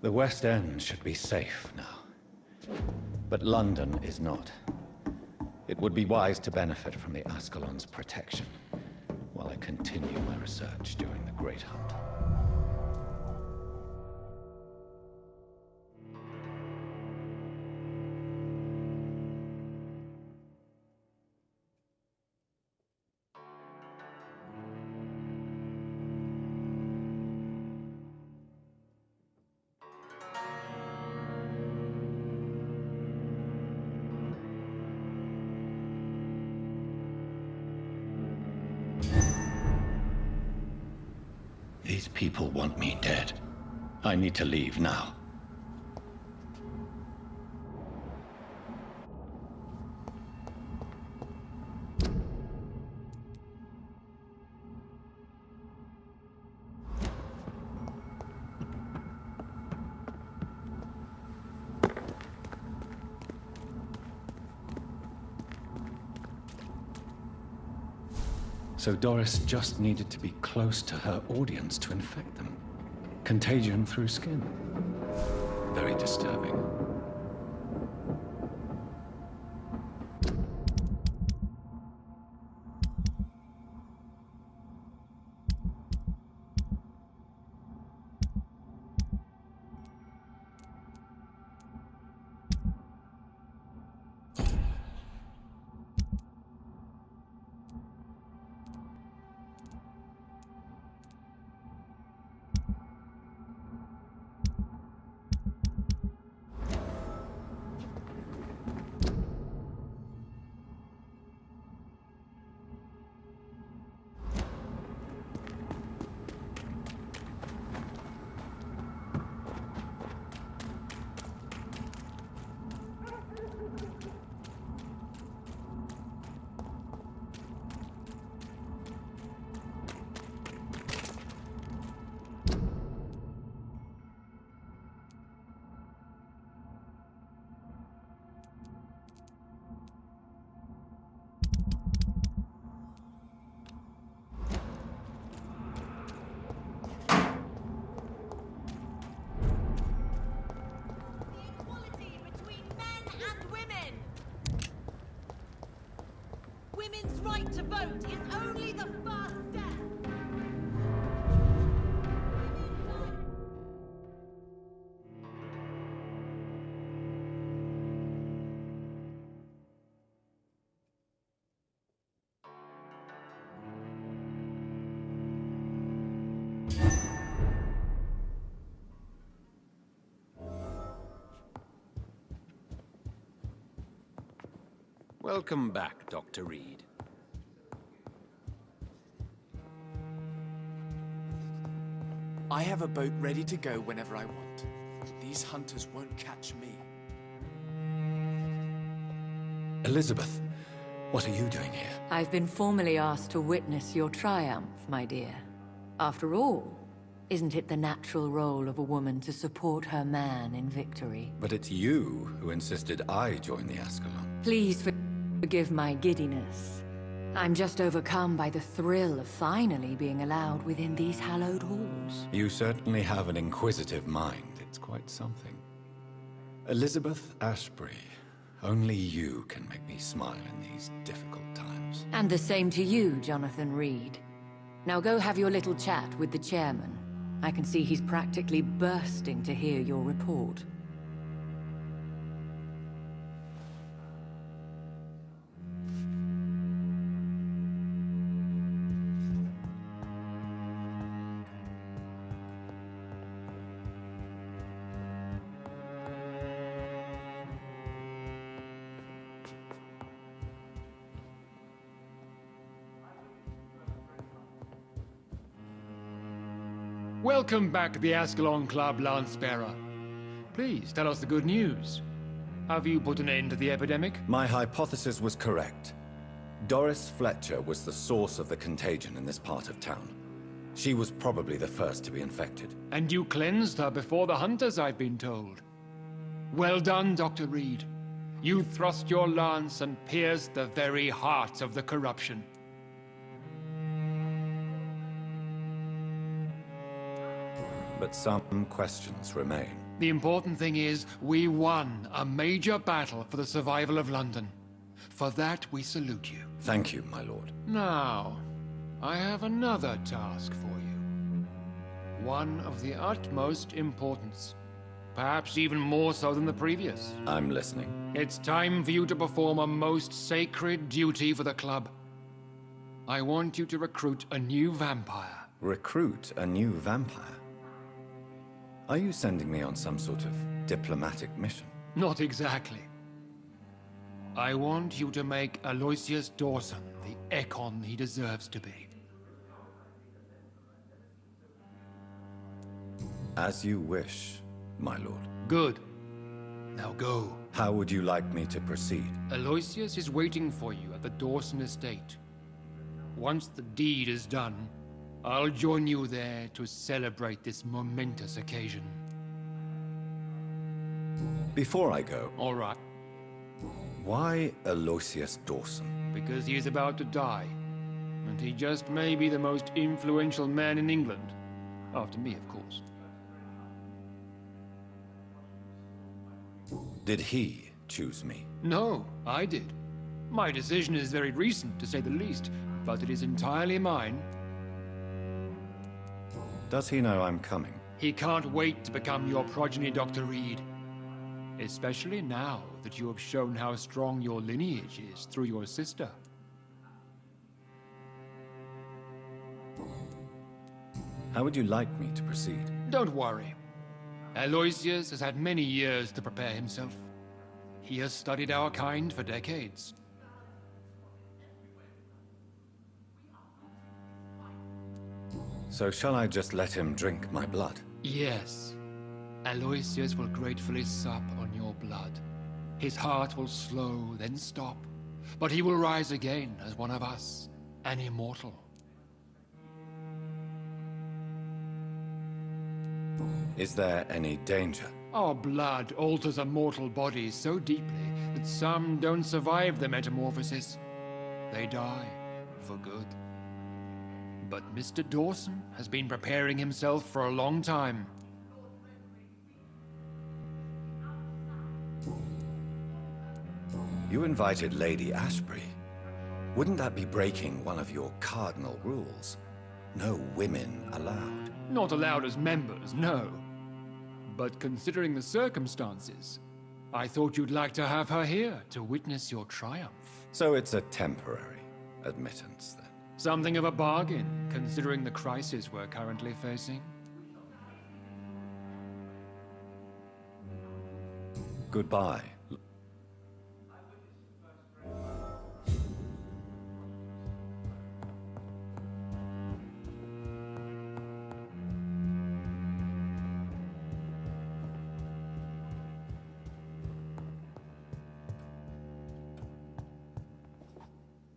The West End should be safe now. But London is not. It would be wise to benefit from the Ascalon's protection, while I continue my research during the Great Hunt. These people want me dead. I need to leave now. So Doris just needed to be close to her audience to infect them. Contagion through skin. Very disturbing. Women's right to vote is only the first step. Welcome back, Dr. Reed. I have a boat ready to go whenever I want. These hunters won't catch me. Elizabeth, what are you doing here? I've been formally asked to witness your triumph, my dear. After all, isn't it the natural role of a woman to support her man in victory? But it's you who insisted I join the Ascalon. Please forgive my giddiness. I'm just overcome by the thrill of finally being allowed within these hallowed halls. You certainly have an inquisitive mind. It's quite something. Elizabeth Ashbury, only you can make me smile in these difficult times. And the same to you, Jonathan Reed. Now go have your little chat with the chairman. I can see he's practically bursting to hear your report. Welcome back to the Ascalon Club, Lance-Bearer. Please, tell us the good news. Have you put an end to the epidemic? My hypothesis was correct. Doris Fletcher was the source of the contagion in this part of town. She was probably the first to be infected. And you cleansed her before the hunters, I've been told. Well done, Dr. Reed. You thrust your lance and pierced the very heart of the corruption. But some questions remain. The important thing is, we won a major battle for the survival of London. For that, we salute you. Thank you, my lord. Now, I have another task for you. One of the utmost importance. Perhaps even more so than the previous. I'm listening. It's time for you to perform a most sacred duty for the club. I want you to recruit a new vampire. Recruit a new vampire? Are you sending me on some sort of diplomatic mission? Not exactly. I want you to make Aloysius Dawson the Ekon he deserves to be. As you wish, my lord. Good. Now go. How would you like me to proceed? Aloysius is waiting for you at the Dawson estate. Once the deed is done, I'll join you there to celebrate this momentous occasion. Before I go, All right, why Aloysius Dawson? because he is about to die, and he just may be the most influential man in England. After me, of course. Did he choose me? No, I did. My decision is very recent, to say the least, but it is entirely mine. Does he know I'm coming? He can't wait to become your progeny, Dr. Reed. Especially now that you have shown how strong your lineage is through your sister. How would you like me to proceed? Don't worry. Aloysius has had many years to prepare himself. He has studied our kind for decades. So shall I just let him drink my blood? Yes. Aloysius will gratefully sup on your blood. His heart will slow, then stop. But he will rise again as one of us, an immortal. Is there any danger? Our blood alters a mortal body so deeply that some don't survive the metamorphosis. They die for good. But Mr. Dawson has been preparing himself for a long time. You invited Lady Ashbury. Wouldn't that be breaking one of your cardinal rules? No women allowed. Not allowed as members, no. But considering the circumstances, I thought you'd like to have her here to witness your triumph. So it's a temporary admittance, then? Something of a bargain, considering the crisis we're currently facing. Goodbye.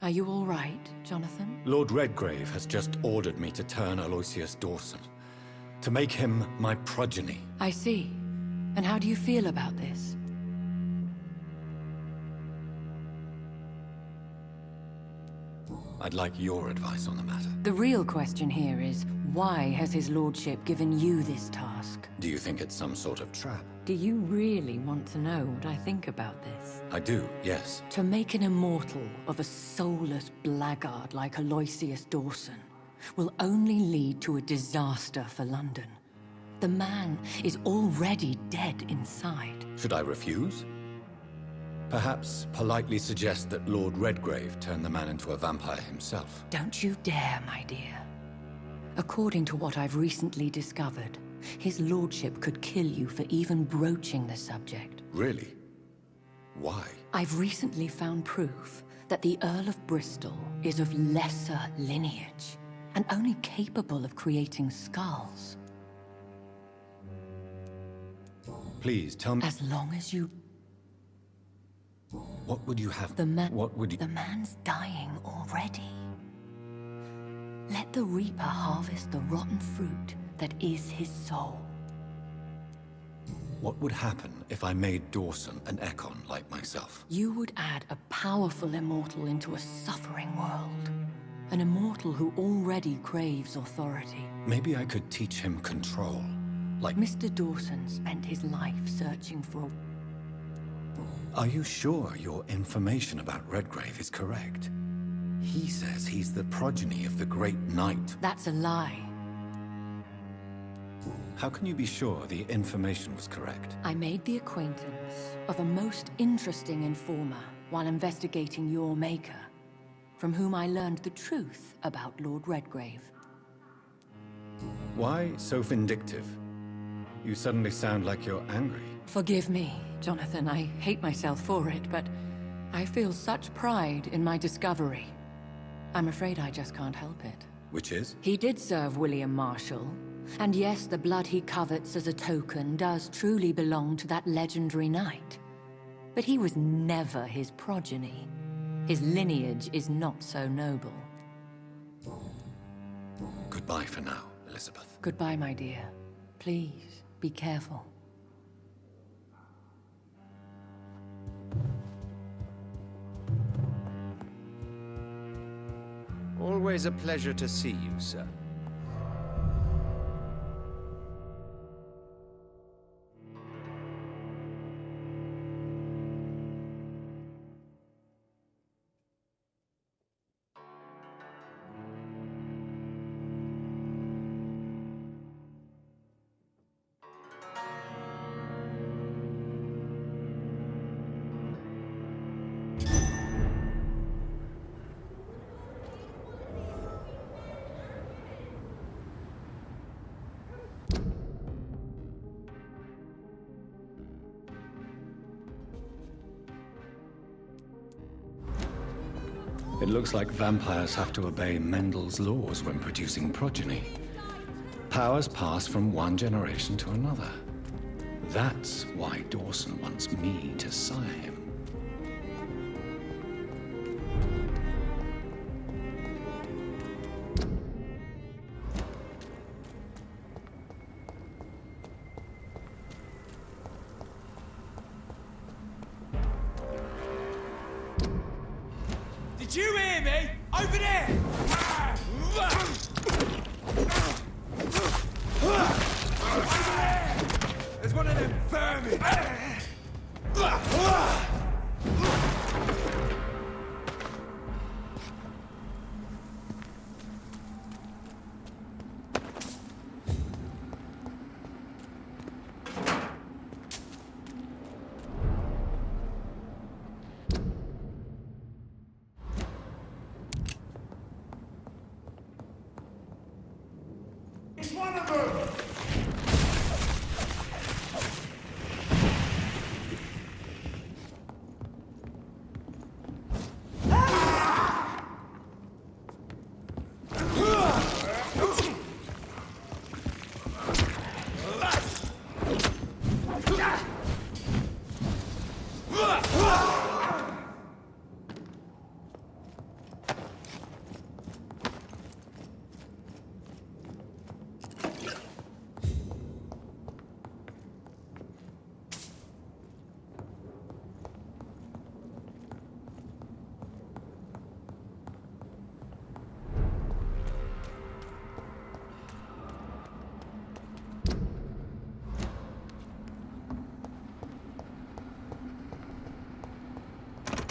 Are you all right, Jonathan? Lord Redgrave has just ordered me to turn Aloysius Dawson, to make him my progeny. I see. And how do you feel about this? I'd like your advice on the matter. The real question here is, why has his lordship given you this task? Do you think it's some sort of trap? Do you really want to know what I think about this? I do, yes. To make an immortal of a soulless blackguard like Aloysius Dawson will only lead to a disaster for London. The man is already dead inside. Should I refuse? Perhaps politely suggest that Lord Redgrave turn the man into a vampire himself. Don't you dare, my dear. According to what I've recently discovered, his lordship could kill you for even broaching the subject. Really? Why? I've recently found proof that the Earl of Bristol is of lesser lineage and only capable of creating skulls. Please, tell me... As long as you... What would you have... What would you... The man's dying already. Let the Reaper harvest the rotten fruit that is his soul. What would happen if I made Dawson an Ekon like myself? You would add a powerful immortal into a suffering world. An immortal who already craves authority. Maybe I could teach him control. Like... Mr. Dawson spent his life searching for a... Are you sure your information about Redgrave is correct? He says he's the progeny of the Great Knight. That's a lie. How can you be sure the information was correct? I made the acquaintance of a most interesting informer while investigating your maker, from whom I learned the truth about Lord Redgrave. Why so vindictive? You suddenly sound like you're angry. Forgive me, Jonathan. I hate myself for it, but I feel such pride in my discovery. I'm afraid I just can't help it. Which is? He did serve William Marshall. And yes, the blood he covets as a token does truly belong to that legendary knight. But he was never his progeny. His lineage is not so noble. Goodbye for now, Elizabeth. Goodbye, my dear. Please, be careful. Always a pleasure to see you, sir. It looks like vampires have to obey Mendel's laws when producing progeny. Powers pass from one generation to another. That's why Dawson wants me to sire him. Did you hear me? Over there! There's one of them vermin! It's one of them!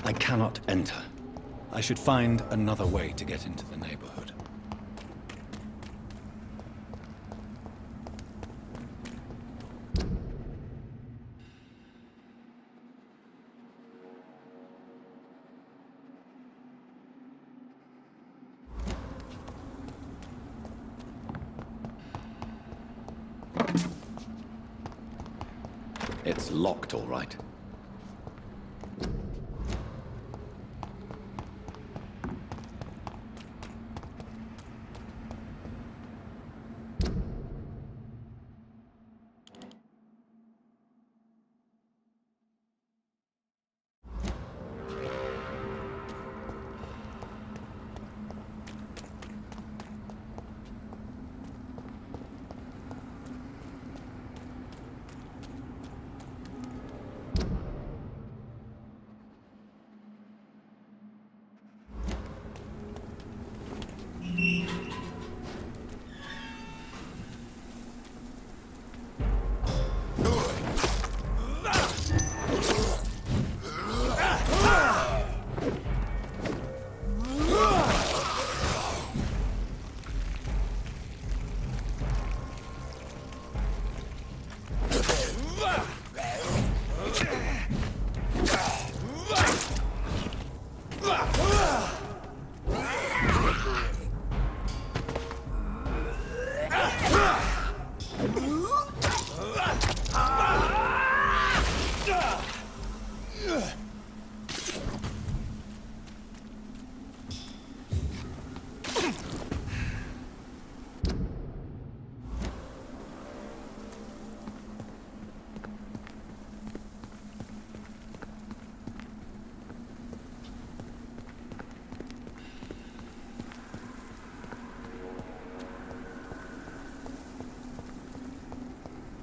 I cannot enter. I should find another way to get into the neighborhood. It's locked, all right.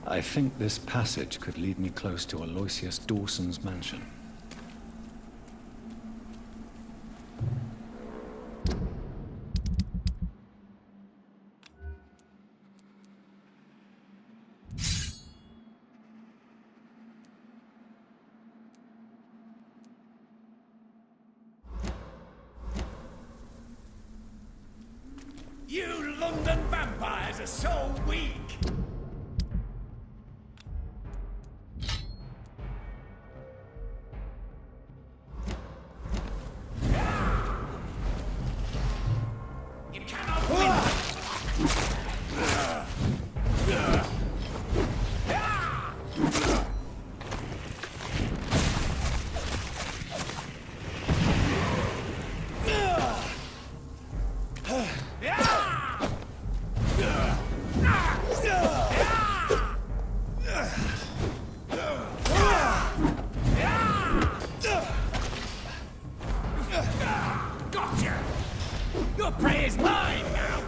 I think this passage could lead me close to Aloysius Dawson's mansion. You London vampires are so weak! You cannot win! Gotcha! Your prey is mine now!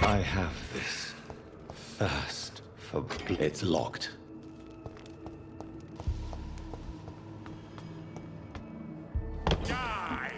I have this thirst for... It's locked. Die!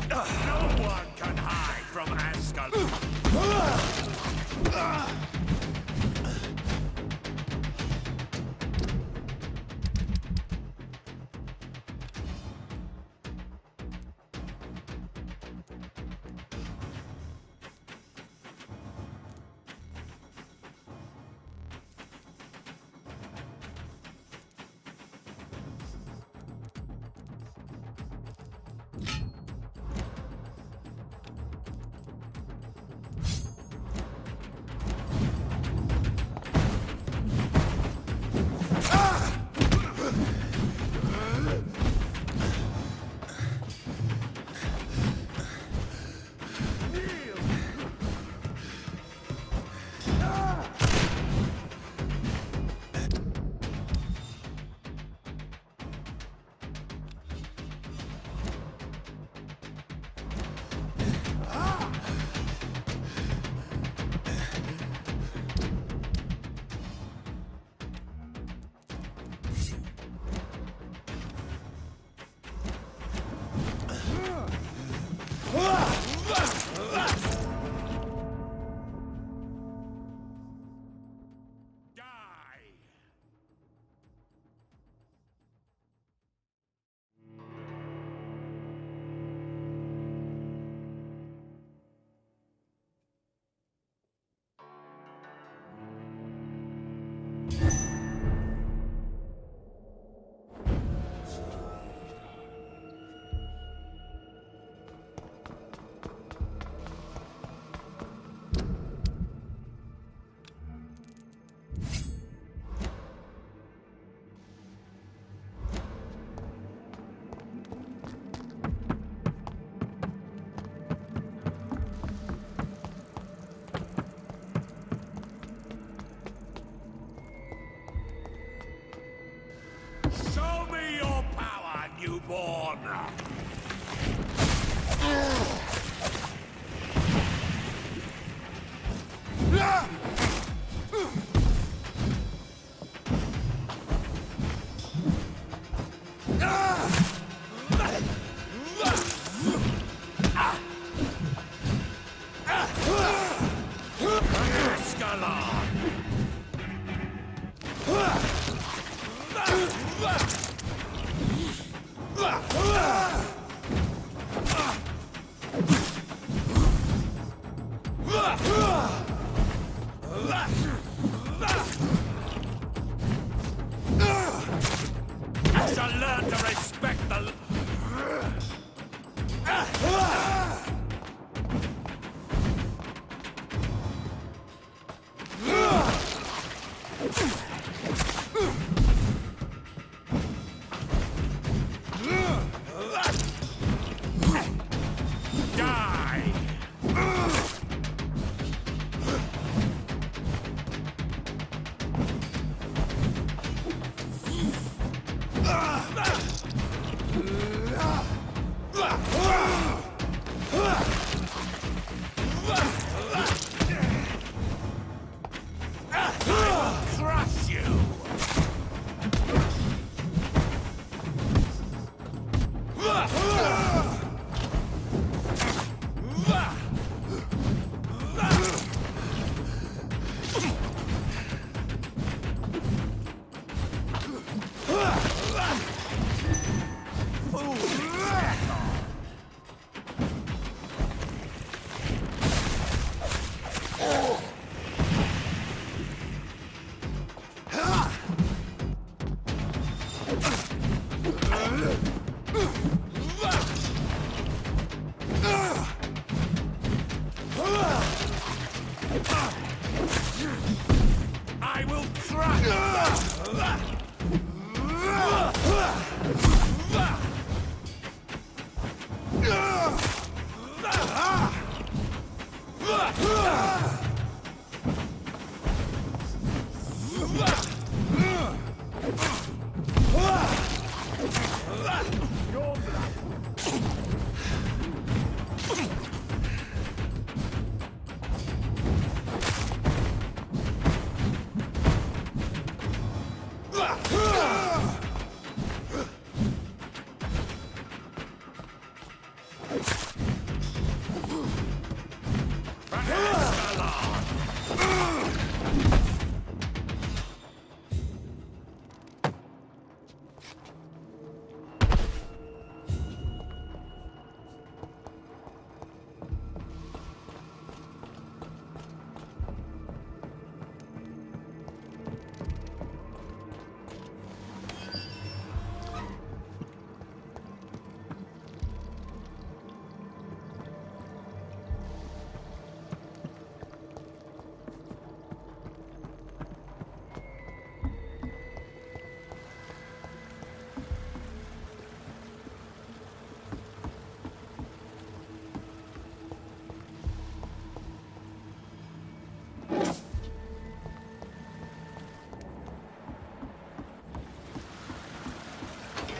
No one can hide from Ascalon. Show me your power, newborn! I shall learn to respect the... Crush you! I will crush!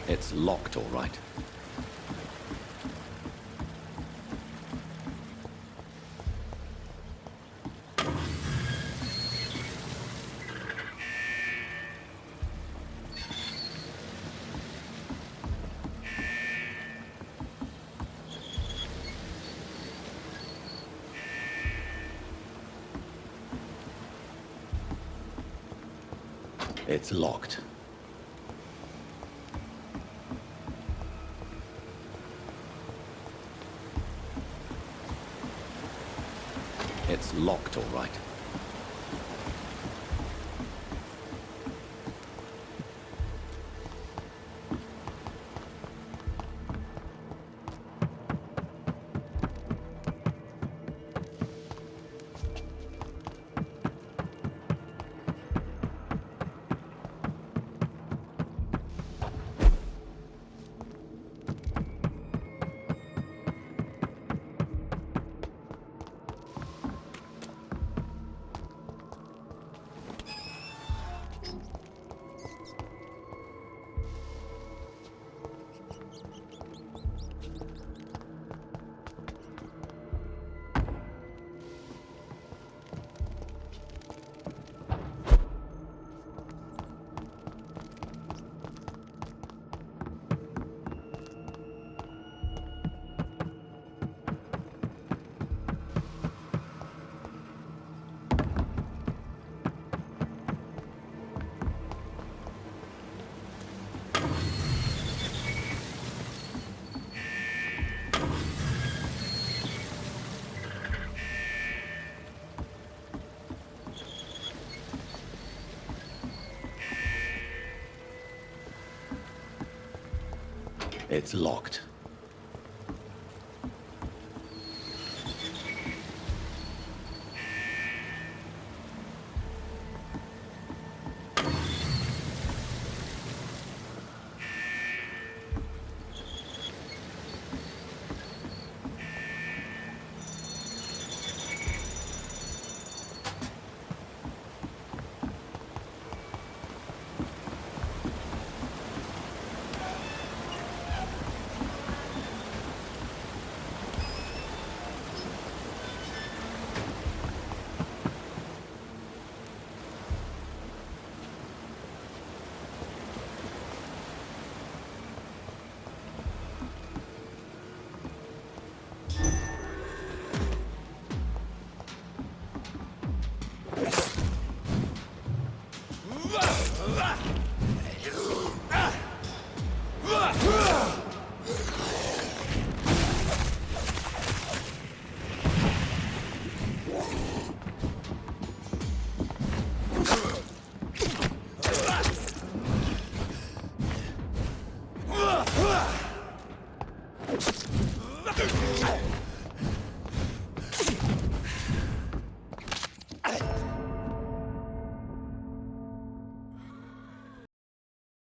It's locked, all right. It's locked. It's locked, all right. It's locked.